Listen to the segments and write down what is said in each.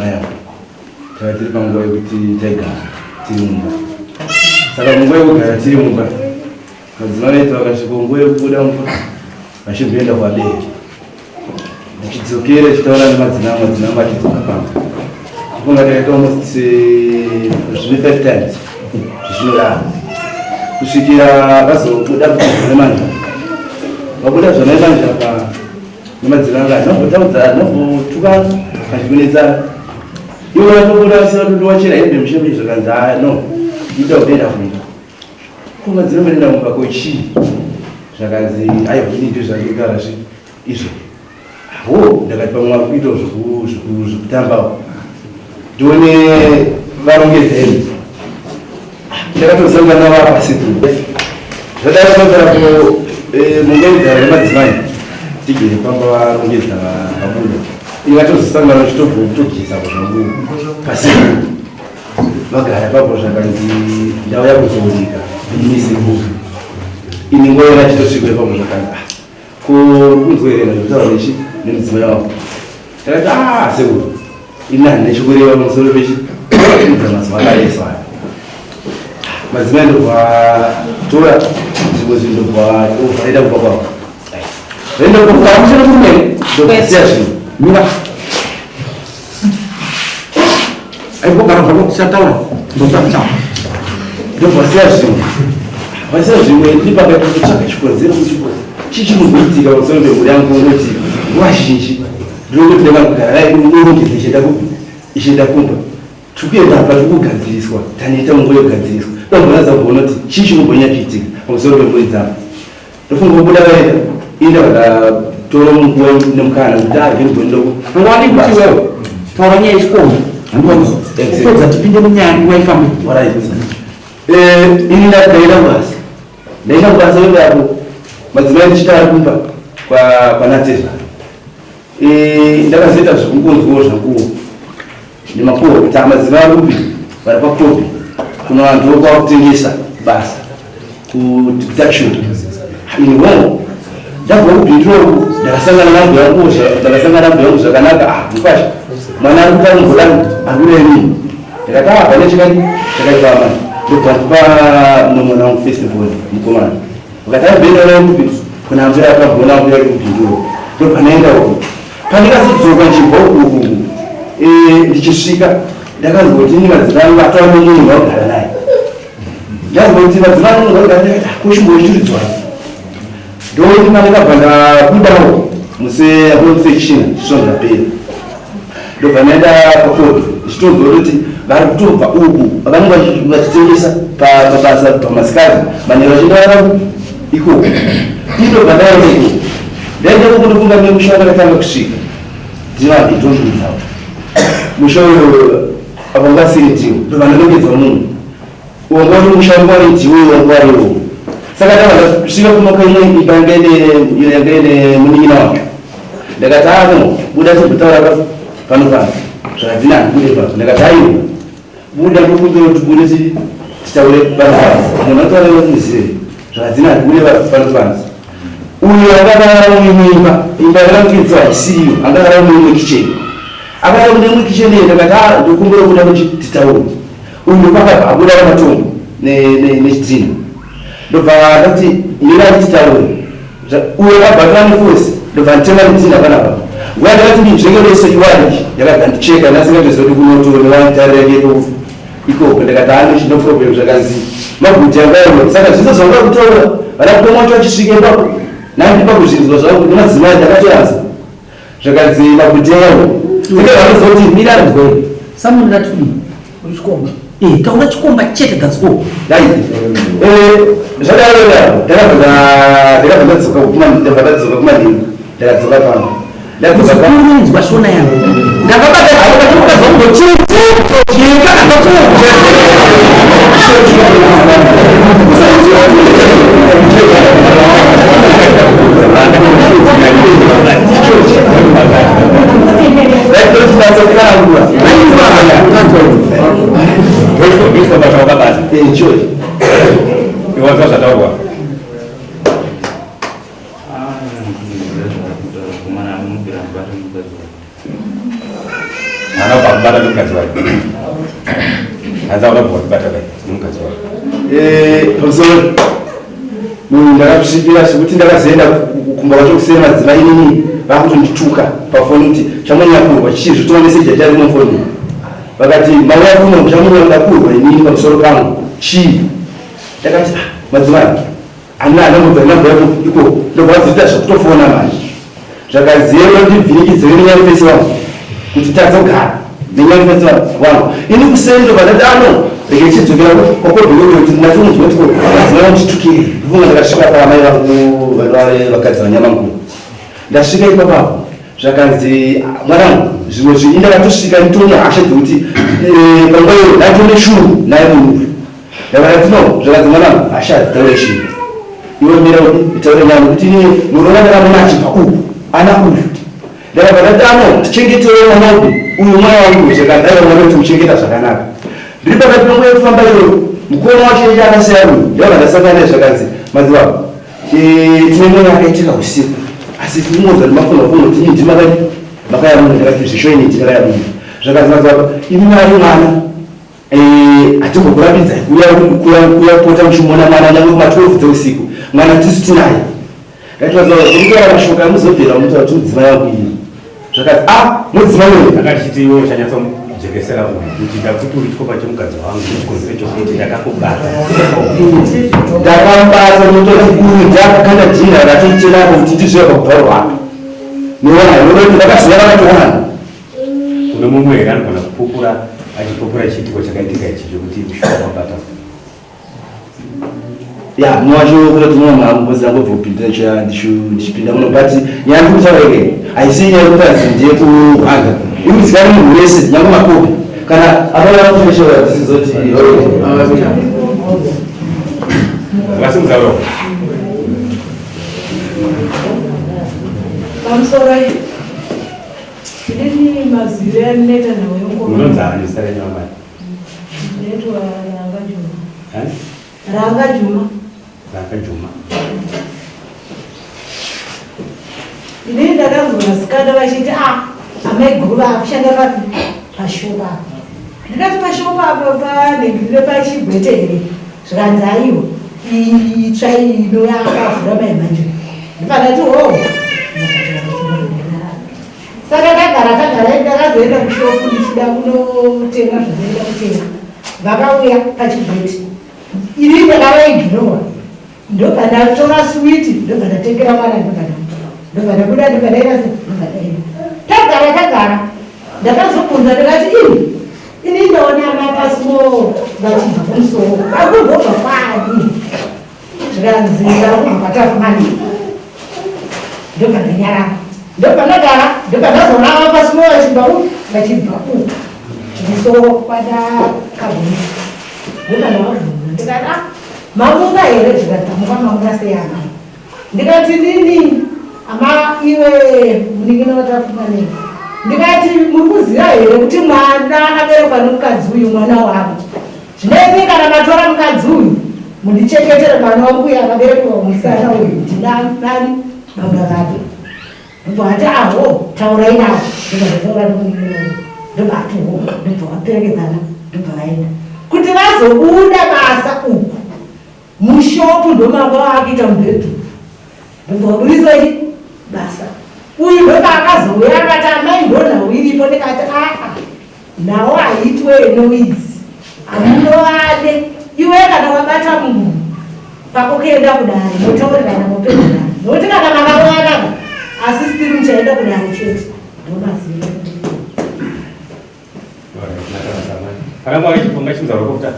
maya tiri panguva yekuti taigara tiri mumba. Saka munguva yekugara tiri mumba madzimai edu vakasvika nguva yekubuda mumba vachimboenda kwabereki. Ndichidzokera tichitaura nemadzina angu achidzoka pamba. Kufunga takaita almost zvine 5 times zvichinorara kusvikira vazobuda nemanja. Vabuda zvona nemanja nemadzina anga nombotaudza nombotukana kazvikunetsana. Ivo vatobuda vasina kuti wachera hembe mushembe zvakanzi no ida kuenda kuita. Kufunga dzinomboenda mumba kochii zvakanzi aiwa ini ndizvo zvandikugara izvo. Ndakati pamwe kuita zvekutambawo ndione varongedza hembe. Ndakatosangana vapasitu zvadai zvagarapo mungedzara nemadzimai tigere pamba varongedza vabuda. Ingatozosangana chitobvokutogeza zvangu pasitu vagara papo zvakanzi ndau yakuzooneka imisekuvu ini ngoera chitosvikwe papo zvakanzi kunzwerera zvekutaura nechi nemudzimai wavo. Takati sekuru ini handina chikureva musoro pechiidza mazuva akareswa aya. Madzimai ndobva tora zvimwe zvinhu ndobva aida kubva kwavo zvaenda kuamushana kumene ndobvasiya zvinhu mira aibogara zvako tichataura ndotaticha ndobvasiya zvinhu vasiya zvimwe ndiri pakati kutsvaka chikonzero kuchiko chichimuzoitika pamusoro pemhuri yangu ngoti nguva zhinji ndinokuti ndakagara urongedza ichienda kumba tikuenda apa tikugadziriswa tanoita munguva yokugadziriswa ndobvanaza kuona kuti chii chinombonya chiitika pamusoro pemhuri dzangu. Ndofunga kubuda vaenda inda vakatora munguva nemukana kuti agembondoko ngwani kuti wewe taura nyaya yechikoma handipedza tipinde munyaya nguva ifambi ini ndakaenda kubasa ndaenda kubasa wendapo madzimai ndichitara kumba kwanatezva ndakazoita zvekungonzwawo zvanguwo nemakoho kuti amadzimai arubi vari pakobi kuno vanhu vokwakutengesa basa kudeduction inwo ndabva kubhindiroku ndakasangana nambo yangu zvakanaka mukwasha mwana ari kutamuvulani akuremi ndakati pane chikati chakaifama ndobva ndipa mumwe mwana wangu festival mukomana vakati abhendaura kupi kuna mvura yakagona mvura iri kubhindiroku ndobva naenda uku pandikazodzoka nchibva uku ndichisvika ndakazwa kuti ini madzimai angu atova nomunhu waugara naye. Ndazwa kuti madzimai angu waugara naye kuchimboitiridzwa ndokuti pandakabva ndabudawo musechina chisondapera ndobva naenda pakoti ndichitozwa kuti vari kutobva uku vanenge vachitengesa pabasa pamasikati manero vachiendavara ikoko indobva ndaenda ikoko ndaenda koko ndofunga nemusha wakatanga kusvika ndinanditondudzawo musha uyo avangasiritiwo ndovanalongedza munhu wangori musha wangwaritiwo wangwariwo. Saka ndakasvika kunoka imwe imba yangaine munin'ina wacho ndakati ano buda tibhutaura pano zvakadzina handikude pano ndakati aiwa buda ndokunge tibude titaure panopanzi munhu ataura muzive zvakadzina handikude panopanzi. Uyo akagara imba yakangidzwa isiyo akagara muimwe kicheni akagara kune imwe kicheni ndakati ndokumbira kuda kuti titaure uyu ndopakabva abuda pamatombo nechidzino ndobva ndati irai titaure uyo akabva nefosi ndobva nditenga nedzina panapa nguva ndakati ndinzvengerese iwani ndakabva ndicheka ndasingatozodi kunoto nevanitarireke ikoko ndakati ano chino problem zvakanzi maguti angayo saka zvise zvanga kutora vana kutomwa wacho vachisvike ipapo nandipa kuzvinzwa zvangu nemadzimai ndakatoyanza zvakanzi maguti angayo saka vanozoti miranzwe samunhu ratudi uchikomba taura chikomba chete gadziko zvadaro ndakabva ndadzoka kumanhinga ndakadzoka pano ndakuzwa shona yangu bata nomukadzi wake hanza unabvota bai nomukadzi wake pamusoro munhu ndakasvipira zvekuti ndakazoenda kumba kwacho kusema madzimai inini vakutondituka pafoni kuti chamunyakurwa chii zvitova meseji yatari mufoni vakati mauya kuno chamunyandakurwa inini pamusoro pangu chii ndakati madzimai ana anamubva nambako iko ndobvadziita zvakutofona manje zvakaziyeva ndivhinikidzire nenyamufesi wangu kuti tadzogara nenyamufesi wangu ini kusendo patati ano rege chidzokera kwakobhekoko kuti ndinafungudzwa kuti madzimai vanditukire ndifunga ndakasvika paamai vangu vakadzi vanyamangu ndasvika ipapapo zvakanzi mwanangu zvimwe zvii ndakatosvika nditone hasha dzekuti panguvayo ndatone shuru naye munhu ndakati no zvakanzi mwanangu hasha dzitaure shuru iwe mira itaure nyama kuti ini munoona ndakamona achibva uku ana uyu ndakabvatatano tichengetewe mwana uyu uyu mwana wangu zvakanzi aiwa mwana kuti muchengeta zvakanaka ndiri pakati panguva yekufamba iyoyo mukoma wacho iye akasiya uyu ndabva ndasangana zvakanzi madzibaba tine mwana akaitika usiku asi tinoza ndimafungafunga kuti ii ndimakayamuna ndakati zvishoini ndikakayamuna zvakanzi madzibaba ini mari mwana hatimbokurambidza kuyapota muchimona mwana nyange kuma12 dzeusiku mwana tisu tinaye ngativazomutora mashoka amuzobvera mutora kuti mudzimai wangu ini zvakanzi mudzimai weyu akachiti iwo chanyatsa kujekesera munhu kuti ndakuti uri chikopa chemukadzi wangu nechikonzero chokuti ndakakubata ndakamubata nototi uyu ndakakanda dhina ratoitenako kuti ndizvoya pakubvaro hwake niona nodoti ndakaziva vakatowana une mumwe here anogona kupupura achipupura chiitiko chakaitika ichi chokuti mushoka wabata ya mwacho kutoti mwamangozi angobva kupindira ndichipinda muno but nyaya ndikutaurike haisi nyaya yekutazi ndiye kuhanga imuzikani munhu wese nyange makopi kana aaakueshewa tisizoti vasimuzaro pamusoro inini maziro aneta nawo unonzani zita renyu amai netwa Ranga Juma inini ndakazonasika vachiti amai guruva akushanda papi pashopa ndikati pashopa apo panengirire pachigwete here zvikanzi aiwa itsva ino yakavhura maimanje ndipanati saka tagara ndakazoenda kushopu ndichida kunotenga zvinoenda kutenga vakauya pachigwete ini ndakavaiginowa ndobva ndatora switi ndobva ndatengera mwana ndobva ndabuda ndikadaira tagara ndakazobvunza ndikati ini ndaona mapasimo vachibva kumusoro vakubvobva kwani zvikanzi vakubva kwatafumani ndobva ndanyarara ndobva ndagara ndobva ndazoona mapasimo vachibva kumusoro kwadakabhonisa ndobva ndavabvunza ndikati mamunga here zvikatamuka mamunga seyana ndikati nini ama iwe munikina vatafumani ndikati muri kuziva here kuti mwana aberekwa nomukadzi uyu mwana wavo zvinei kana matora mukadzi uyu mundichengetere mwana wangu uyu akaberekwa musana uyu ndinani baba vake ndobvati aho taurai navo ndobvataura nomunikina ndobvatiho ndobva vaperekedzana ndobva vaenda kuti vazobuda basa uku mushopu ndomanga vakuita mubhedhu ndobva vaburisai basa uyu ndoba akazouya akati amai ndona uiripo ndikati nawo haitwe noizi hamunovade iwe kana wabata munhu pako kuenda kudari motaurirana mopedzerana nokuti kana makavawanaka asi stiri muchaenda kudari chete ndomaziva akaramba achiponga chimuzaro kokuta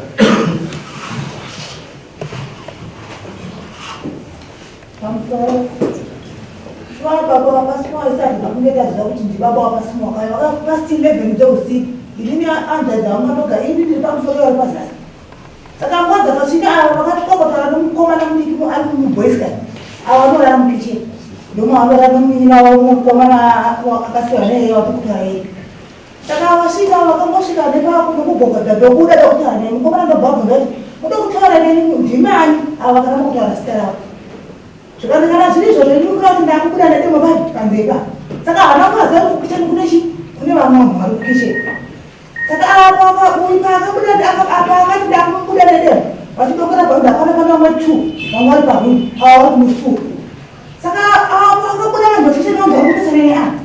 baba wapasimu isati ndakungeta zida kuti ndibaba wapasimu wakaiva pasti 11 dzeusiku ilini anzadza vamatoga ini ndiri pamusoro vari pazasi saka nguva dzakasvika ava vakatokotara nomukomana mudiki ari muboyska ava vanorara mukicheni ndomavarara nomunyina womukomana akasiwa neye watokutara ega saka vasvika vakangosvika nepako nokugogadha dokuda dokutara neni mukomana ndobvabvunza kuti uda kutaura neni ndimani ava vakana mukutaura zita ravo zvikanzi kana zviri izvo zvenikuda kuti ndakubuda nedemo panzeka saka havana kuvaziva kuti kukicheni kune vamwe vanhu vari kukicheni Saka apa uipaka kuda apa kan tidak kuda dede. Pasti kau kena pada macu, mawar baru, awal musuh. Saka apa kuda kan bersih nong baru ke sana.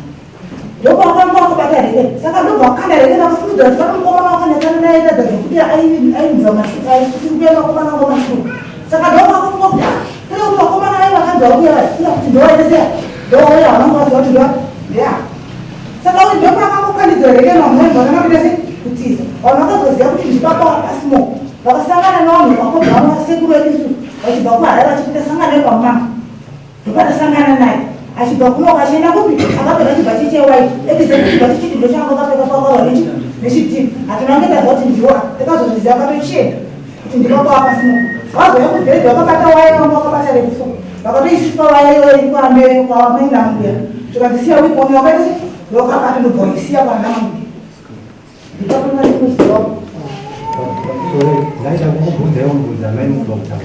Lo bahkan mau kepada dede. Saka lo bahkan dede nak sudah. Saka kau mau kan jangan dede dede. Dia ain zaman itu dia mau kemana mau masuk. Saka lo bahkan mau kalau mau kemana ain akan jauh dia. Tidak doa aja. Doa ya orang mau jauh juga. Ya. Saka lo bahkan mau kan di dede kan mau mana mana sih. Kutiza. Orang kan terus dia punya bapa asmo. Bapa sangat enorme. Aku bawa segera itu. Asyik bawa ada cerita sangat lebar mam. Bukan sangat naik. Asyik bawa pulau kasih nak kopi. Agak berarti baca cewek. Itu jadi baca cerita dosa aku tak pernah tahu lagi. Mesip. Atau nanti tak baca jiwa. Kita sudah siapa tu share. Itu bapa apa asmo. Aku yang aku jadi bapa kata wayang mau apa cari itu. Bapa tu isi wayang itu ambil kau main nama dia. Cuma di siapa pun apa itu sih. Lo kata tu boleh siapa nama. Kita pernah ikut job. Sorry, lain aku pun dewan pun zaman dokter.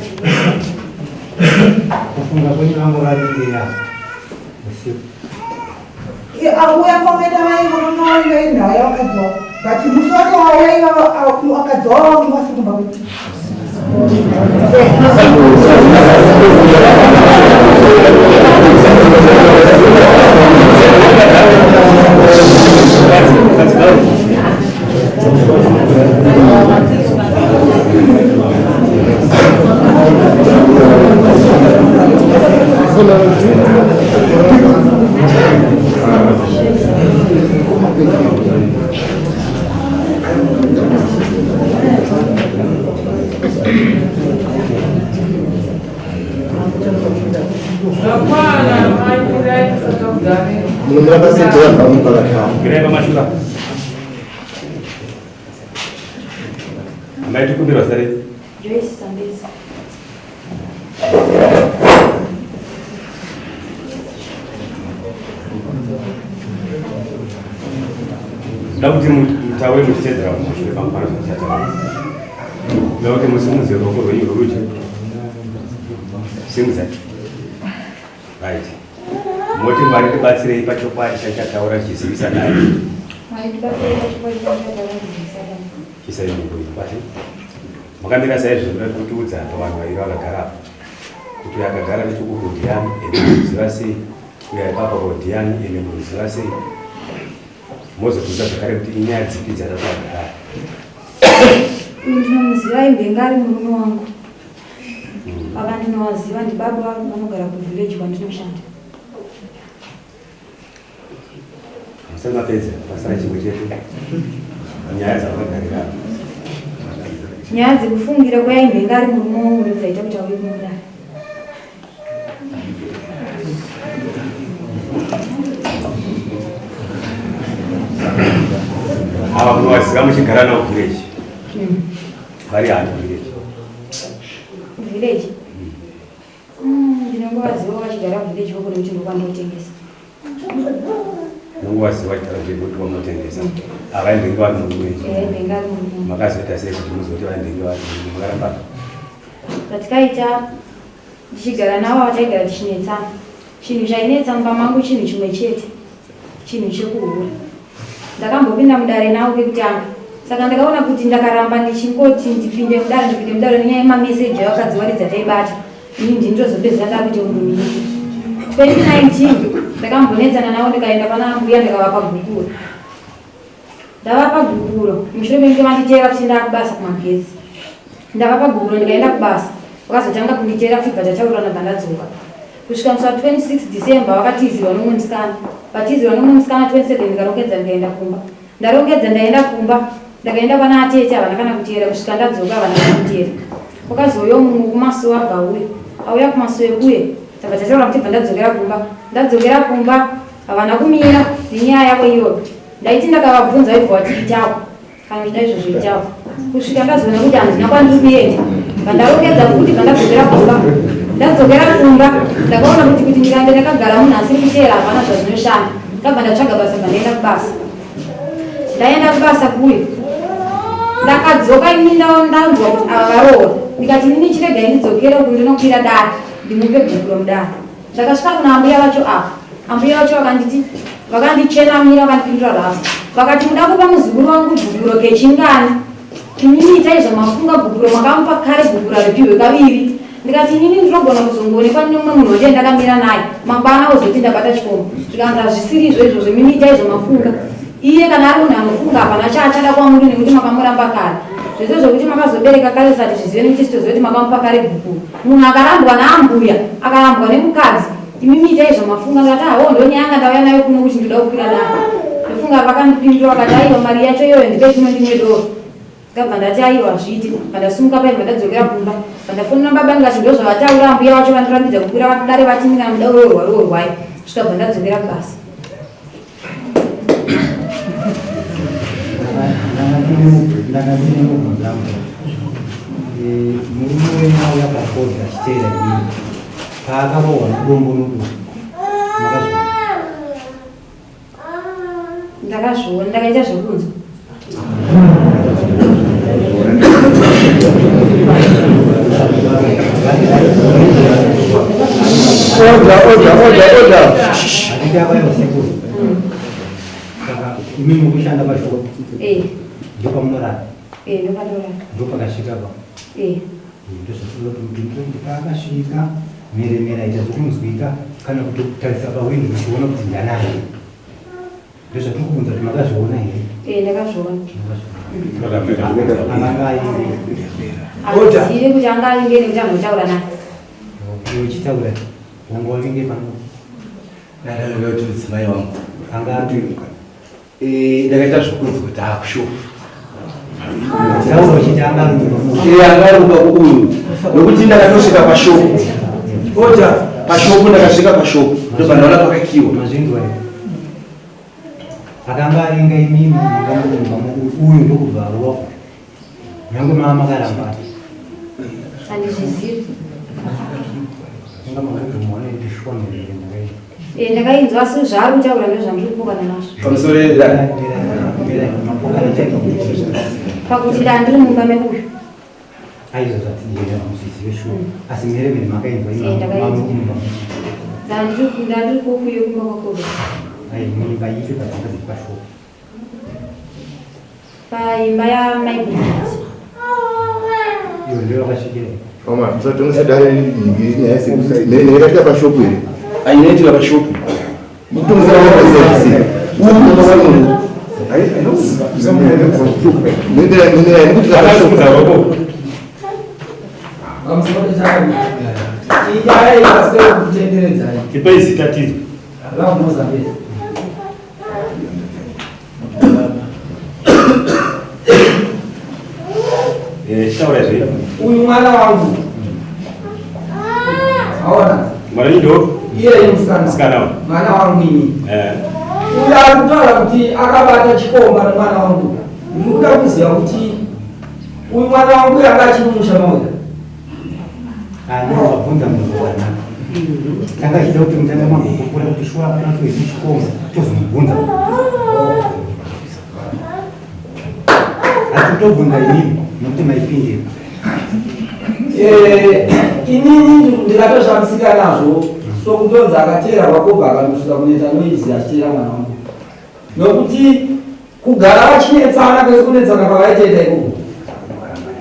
Aku nggak punya amuran dia. Masih. Iya, aku yang mau ngedai orang lain nah, yang akan job. Tapi musuh aja yang aku akan job masih kembali. Belum berapa sih tuan kamu kalau kamu? Kira masuk lah. Ambil cukup biru tadi. Joyce Sanders. Dapat tahu yang mesti terang, mesti bangkar saja terang. Lalu kita mesti mesti rokok ini rokok je. Simple. Right. Motif bari ke basi ini pacu pai saya tahu orang kisah bisa naik. Mari kita coba Kisah ini boleh basi. Maka bila saya sudah kutu za kawan wahira la garap. Kutu ya garap itu kudian ini selasi ya papa kudian ini selasi. Moza kuza karibu tinya zikiza tata. Ndino mziwa imbengari murume wangu. Vakandinowaziva ndi baba vangu vanogara kuvillage kwandinoshanda. Musema pesa, pasara chimwe chetu. Nyaya dzavakagarira. Nyaya dzekufungira kwaimbengari murume wangu ndozvaita kuti auye kumuda. Ava munowaziva muchigara nawo village. Vari hano village. Village? Ndinongovaziva vachigara village vokuri muchindokwanotengesa. Nongowaziva vachigara village vokuri vanotengesa. Avaimbengi vari murume. Imbengari murume. Makazoita sei kuti muzoti vaimbengi vari murume makaramba. Patikaita ndichigara navo vachaigara tichinetsana. Chinhu chainetsa mumba mangu chinhu chimwe chete. Chinhu chekuhura. Ndakambopinda mudare navo pekutanga. Saka ndakaona kuti ndakaramba ndichingoti ndipinde mudare nenyaya yemameseji avakadziwaridza taibata. Ini ndinotozopedzera ndakuti undumini. 2019 ndakambonetsana navo ndikaenda pana mbuya ndikavapa gukuro. Ndavapa gukuro. Mushure menge vanditeera kuti ndakubasa kumagezi. Ndavapa gukuro ndikaenda kubasa. Vakazotanga kunditeera fibva tataura ndabva ndadzoka. Kusvika musi 26 December vakatizirwa nomwe musikana. Patizirwa nomwe musikana 27 ndikarongedza ndikaenda kumba. Ndarongedza ndaenda kumba. Ndakaenda pana atete havana kana kuteera kusvika ndadzoka havana kana kuteera. Kwakazouya mumwe kumasuo abva auya. Auya kumasuo ekuye. Tabva tataura kuti bva ndadzokera kumba. Ndadzokera kumba havana kumira nenyaya yavo iyoyo. Ndaiti ndakavabvunza ibva vati itako. Kana kuti daizvozvo itako. Kusvika ndazoona kuti handina kwandiri kuenda. Ndarongedza futi bva ndadzokera kumba. Ndadzokera kumba ndakaona kuti ndikange ndakagara munhu asiri kuteera havana zvazvinoshanda. Ndabva ndatsvaga basa bva ndaenda kubasa. Ndaenda kubasa kuye. Ndakadzoka ini ndanzwa kuti ava varoora. Ndikati ini chiregai ndidzokere uku ndinokwira dare ndimupe gukuro mudare. Ndakasvika kuna ambuya vacho apa. Ambuya vacho vakanditi vakandichenamira vakandipindura rasi vakati muda kupa muzukuru wangu bhukuro kechingani inini itai zvamafunga bhukuro makamupa kare bhukuro ripihwe kaviri ndikati inini ndinogona kuzongoonekwa nemumwe munhu wacho ndakamira naye mangwana ozoti ndabata chikomo zvikanzi hazvisiri izvo zvemini itai zvamafunga iye kana ari munhu anofunga hapana chaachada kwamuri nekuti makamuramba kare zvese zvokuti makazobereka kare sati zvizive nekuti sitozive kuti makamupa kare bhukuro munhu akarambwa naambuya akarambwa nemukadzi imimi itai zvamafunga ngati hawo ndonyanga ndauya nayo kuno kuti ndoda kukwira nayo ndofunga vakandipindura vakati aiwa mari yacho iyoyo ndipe chimwe ndimwe doro ndabva ndati aiwa hazviiti pandasimuka paibva ndadzokera kumba pandafonera baba ndikati ndo zvavataura mbuya vacho vandirambidza kukwira vatidare vatimira muda urorwai svikabva ndadzokera basa ndakadine mubvunzangu murume wena uyakakodha achiteera inini paakarohwa nedombo nokuti ndakazviona ndakaita zvekunzwa handiti avaiusiku saka imi mukushanda pashoko ndopamunorara ndopakasvika pa ndozvakuti paakasvika mheremera ita zokunzwika kana kutotarisa pawindo muchiona kuti ndanai ndozvatiri kubvunza kuti makazviona here ndakazviona azive kuti anga alinge nekuti anotaura naye iwe uchitaura wangu wavinge pano ndakati mudzimai wangu anga ndakaita zvokunzwa kuti akushofu taura uchiti angaruka uyu nokuti ndakatosvika pashopu pashopu ndakasvika pashopu ndobva ndaona pakakiwa mazvindwa akanga aringa imimi uyu ndokubva ruwako nyange maa makaramba handizvizivi inga makatomwana ndishwamerere ndakaita ndakainzwa asi zvaari kutaura ndozvandiri kuvana nazvo pamusoro pakuti dandiri mumba meuyu aizo zvatijera musizive shuwa asi mheremere makainzwa ndandiri kokuyo kumba kwakobe nyika ife padzanga dziri pashoko paimba yamaibhii iyo ndio wakasvikira musatongesa nyaya yakaita pashopu here ainaitika pashopu ipaizitatizo taura zve uyu mwana wangu aona mwana indo iye musikana mwana wangu ini uyu ari kutaura kuti akabata chikomba nemwana wangu ndikuda kuziva kuti uyu mwana wangu yanga achimumusha mauya wabvunza munhu wakanaka tanga achida kuti mutanga mangokupura kuti shura apana toizi chikomba tozomubvunza atitobvunza inini nokuti maipindira inini ndikatozvamisika nazvo sokutonza akateera kwakobva akandosvika kunoita noizi achiteera mwana wangu nokuti kugara vachinetsana kwese kunetsana kwavaitoita ikoko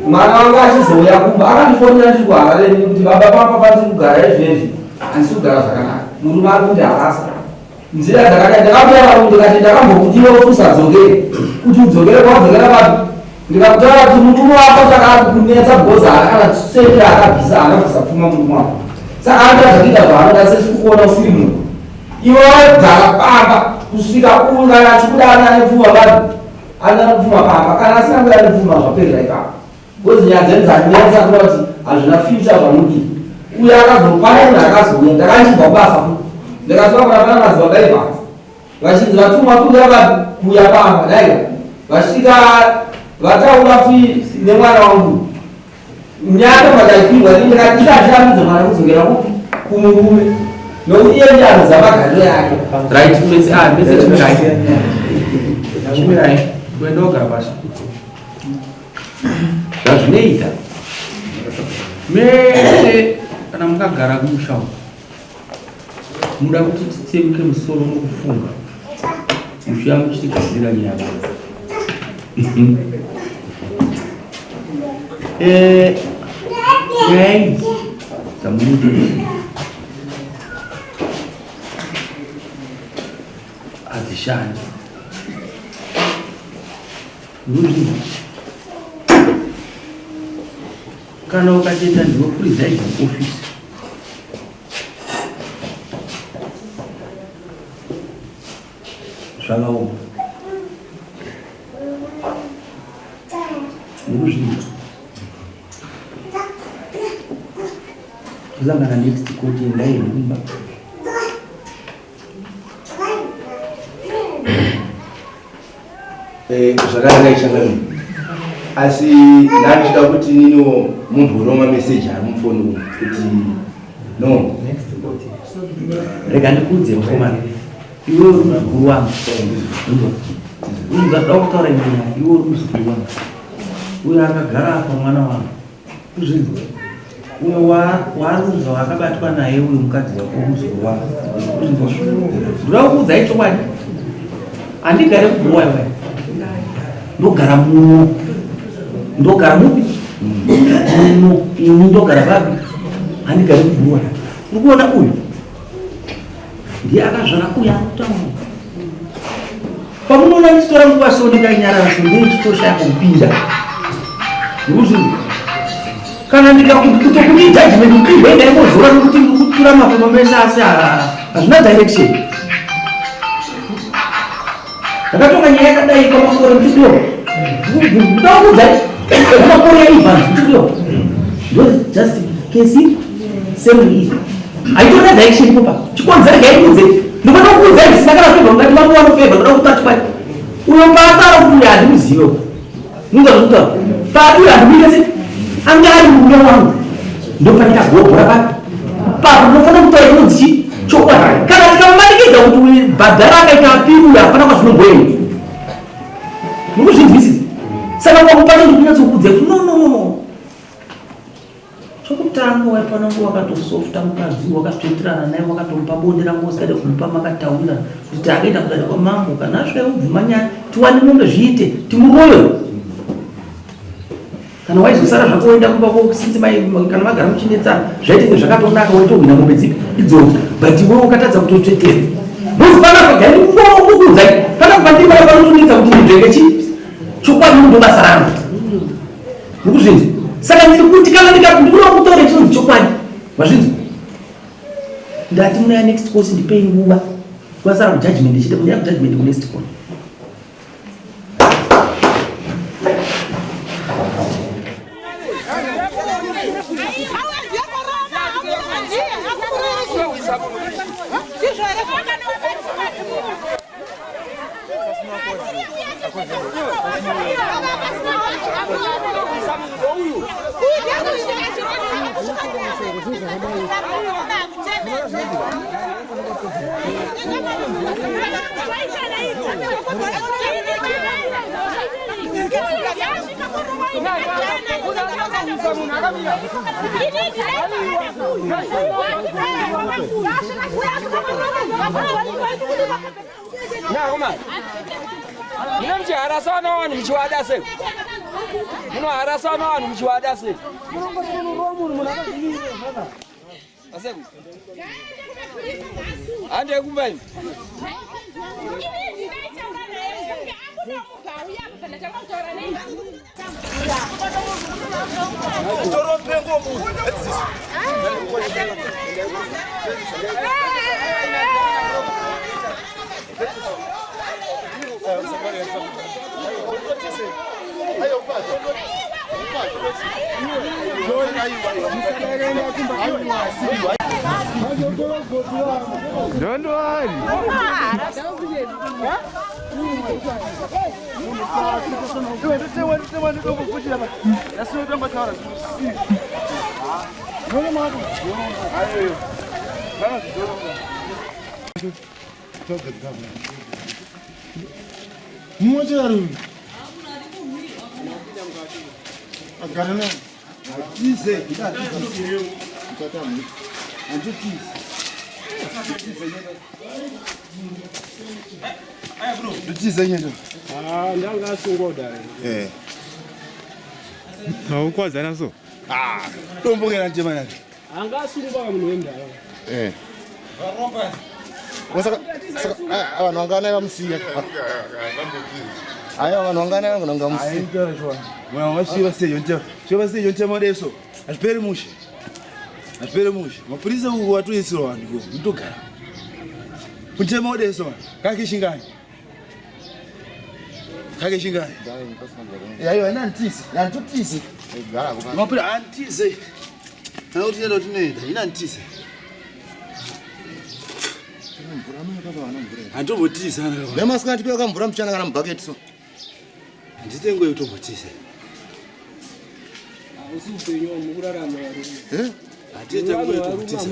mwana wangu achizouya kumba akandifonera ndiri kuharare kuti baba papa pandiri kugara izvezvi handisi kugara zvakanaka murume ari kuti harasa nzira dzakadai ndakapera vanhu ndikati ndakambokutiwa kuti usadzokere kuti udzokere kwadzokera vapi ndikakutaura kuti murume wako chakakunetsa bhoza akana sendera akabvisa akabvisa pfuma murume wako saka anoita zvakuita zvaanoda sesi kukuona usiri munhu iwe waigara pamba kusvika kana achikuda ane pfuma vapi ana pfuma pamba kana asina kuya ane pfuma zvaperera ipapo kozi nyaya dzeni dzandinetsa kuda kuti hazvina fyucha zvamudi uye akazopana munhu akazouya ndakachibva kubasa ndikasvika kuna pana madzibaba ibvasa vachinzi vatumwa kuya vapi kuya pamba daiva vasvika vataura kuti nemwana wangu nyaka madaipirwa ndikatisachiramidza mwana kudzokera kupi kumurume nokuti iye ndianoza magariro yake right chimirai kuendogara pasi zvazvinoita mese kana mukagara kumusha muda kuti titsemuke musoro nokufunga Ushamu chitikazira nyama. Right. Samudu. Azishani. Nuzi. Kana ukacheta ndiwo preside office. Shalom. Nuzi. Kuzanga na next court ngai nyumba. Zvakanga ichangani. Asi ndachida kuti nino munhu unoma message ari mufoni kuti no Rega ndikudze mukomana. Iwe uri mukuru wangu. Unza doktora ina iwe uri muzukuru wangu. Uyo akagara apa mwana wangu. Kuzvinzwa. Uyo warunza wakabatwa naye uyu mukadzi wako muzukuru wangu. Kuzvinzwa. Ndinoda kuudza ichokwadi. Andigare kubhuwa iwe. Ndogara muno. Ndogara mupi? Muno. Ini ndogara papi? Andigare kubhuwa. Urikuona uyu? Ndiye akazvara uya kutamu. Pamunoona ndichitora nguva sioneka inyara ndiye ndichitoshaya kupinda. Ndikuzvinzwa. Kana ndikakutokuti judgment upindwe ndaimozora nokuti ndikutura mafemo mese asi hazvina direction. Ndakatonga nyaya yakadai kwamakore mutidoro. Ndakakuudzai kwamakore yaivhanzi mutidoro. Ndo just kesi same iyi. Haitona direction ipopa. Chikonzero chaikudze. Ndinoda kukuudzai zvisina kana favor ngati vangu vanofavor ndoda kutouch kwai. Uyo paataura kuti uyo handimuzive. Mungazvitaura. Paati uyo handimuzive. Anga ari murume wangu. Ndofanika kugombora papi. Papo ndinofanira kutaura kunzi chokwadi. Kana ndikamumanikidza kuti bhadhara akaita apiri uyo hapana kwazvinomboenda. Murikuzvinzwisisa. Saka kwakupacho ndikunyatsokuudza kuti no. Chokutanga waifana kuva wakatosofta mukadzi wakatoitirana naye wakatomupa bonde rangu usikade kumupa makataurira kuti akaita kudada kwamambo kana asvika kubvumanya tiwane mombe zviite timuroyo. Kana waizosara zvako woenda kumba sinzi kana magara muchinetsana zvaitenge zvakatonaka waitohwina mombe dzipi idzodzo but iwe ukatadza kutotvetera. Muzipana pagani kukuudzai kana kupandima panotonetsa kuti mudvenge chii chokwadi ndo basa rangu. Mukuzvinzwa. Saka ndiri kuti kana ndikakundura kutaura chinhu chokwadi. Mazvinzwa. Ndati muna next course ndipei nguva. Kwasara kujudgment ndichide kunya kujudgment next course. Harasana wanu mchiwadase. Muno harasana wanu mchiwadase. Aseku. Ande kumbai. Don't worry. Aya bro, nditize nyendo. Ndanga sungoda. Ukwazi naso? Tombongera ntema yake. Anga sungoda munenda. Wasaka abantu angana bamsiya. Aya abantu angana ngamsiya. Ayi ntwa. Mwana washiba seyo ntwa. Shiba seyo ntwa modeso. Asipere mushi. Asipere mushi. Mapolisi uko watu yesiro wandu. Mtogara. Kuntema modeso. Kaki shingani. Kage shingani. Yayo nantisi, nantutisi. Mapira antise. Tauti ndo tunaenda, inantise. Antobotisa ana. Lema sikati pia kamvura mchana kana mbucket so. Nditengo yotobotisa. Usipenyo mukurarama. Atete kwe yotobotisa.